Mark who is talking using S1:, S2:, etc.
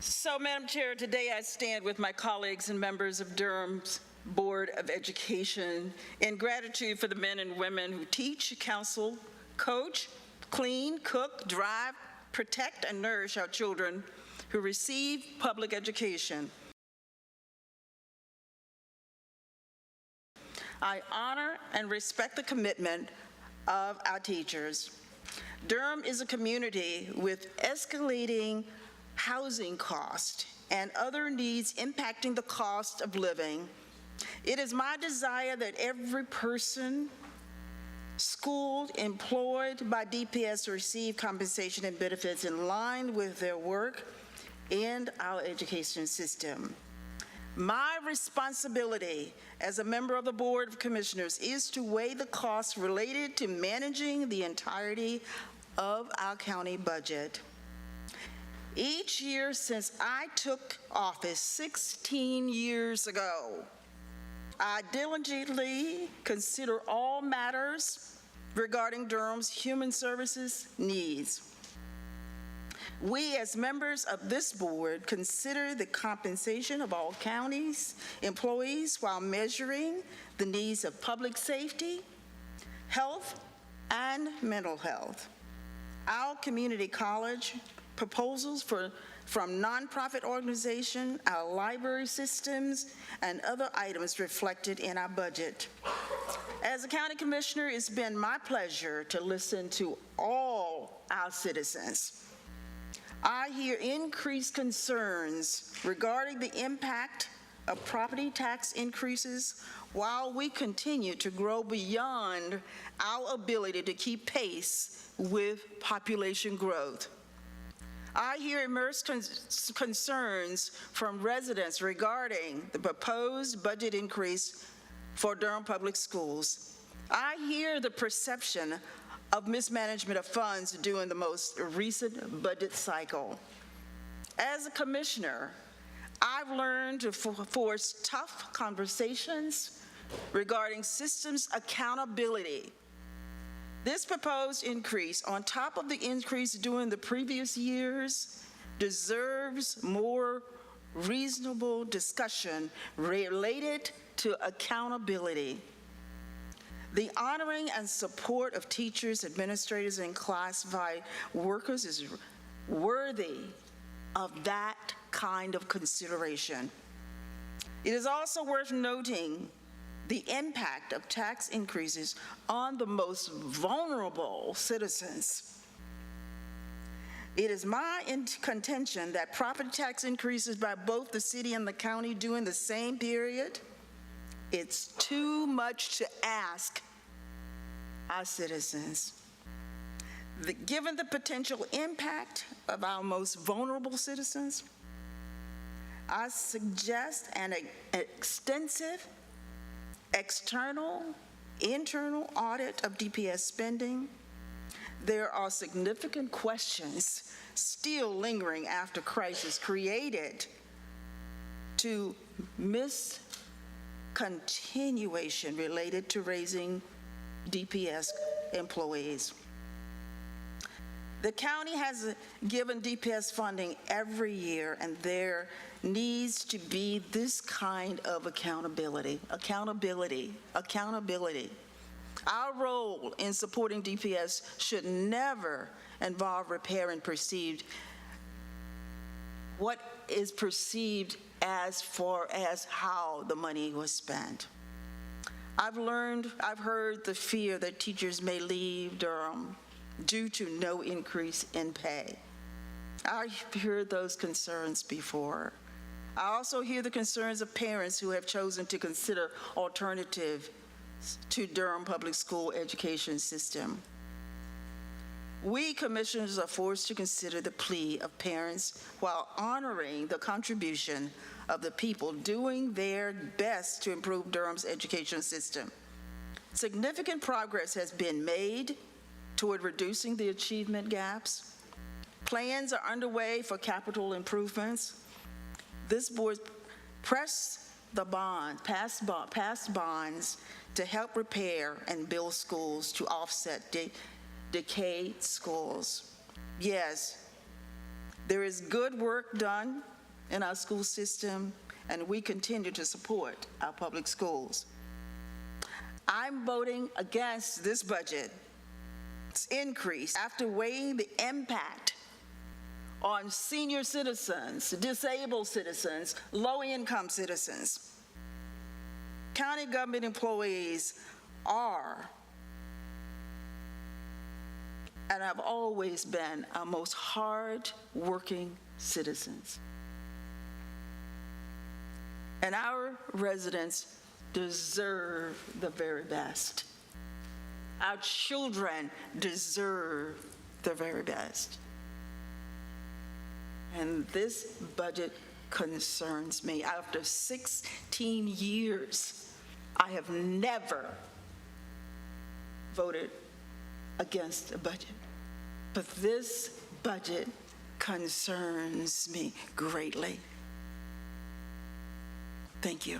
S1: So, Madam Chair, today I stand with my colleagues and members of Durham's Board of Education in gratitude for the men and women who teach, counsel, coach, clean, cook, drive, protect, and nourish our children who receive public education. I honor and respect the commitment of our teachers. Durham is a community with escalating housing costs and other needs impacting the cost of living. It is my desire that every person schooled, employed by DPS receive compensation and benefits in line with their work in our education system. My responsibility as a member of the Board of Commissioners is to weigh the costs related to managing the entirety of our county budget. Each year since I took office 16 years ago, I diligently consider all matters regarding Durham's human services needs. We, as members of this board, consider the compensation of all counties' employees while measuring the needs of public safety, health, and mental health. Our community college proposals from nonprofit organizations, our library systems, and other items reflected in our budget. As a county commissioner, it's been my pleasure to listen to all our citizens. I hear increased concerns regarding the impact of property tax increases while we continue to grow beyond our ability to keep pace with population growth. I hear immersed concerns from residents regarding the proposed budget increase for Durham Public Schools. I hear the perception of mismanagement of funds during the most recent budget cycle. As a commissioner, I've learned to force tough conversations regarding systems accountability. This proposed increase, on top of the increase during the previous years, deserves more reasonable discussion related to accountability. The honoring and support of teachers, administrators, and classified workers is worthy of that kind of consideration. It is also worth noting the impact of tax increases on the most vulnerable citizens. It is my contention that property tax increases by both the city and the county during the same period, it's too much to ask our citizens. Given the potential impact of our most vulnerable citizens, I suggest an extensive external, internal audit of DPS spending. There are significant questions still lingering after crisis created to miscontinuation related to raising DPS employees. The county has given DPS funding every year, and there needs to be this kind of accountability. Our role in supporting DPS should never involve repairing what is perceived as far as how the money was spent. I've heard the fear that teachers may leave Durham due to no increase in pay. I've heard those concerns before. I also hear the concerns of parents who have chosen to consider alternatives to Durham Public School education system. We commissioners are forced to consider the plea of parents while honoring the contribution of the people doing their best to improve Durham's education system. Significant progress has been made toward reducing the achievement gaps. Plans are underway for capital improvements. This board passed bonds to help repair and build schools to offset decayed schools. Yes, there is good work done in our school system, and we continue to support our public schools. I'm voting against this budget's increase after weighing the impact on senior citizens, disabled citizens, low-income citizens. County government employees are and have always been our most hard-working citizens. And our residents deserve the very best. Our children deserve the very best. And this budget concerns me. After 16 years, I have never voted against a budget. But this budget concerns me greatly. Thank you.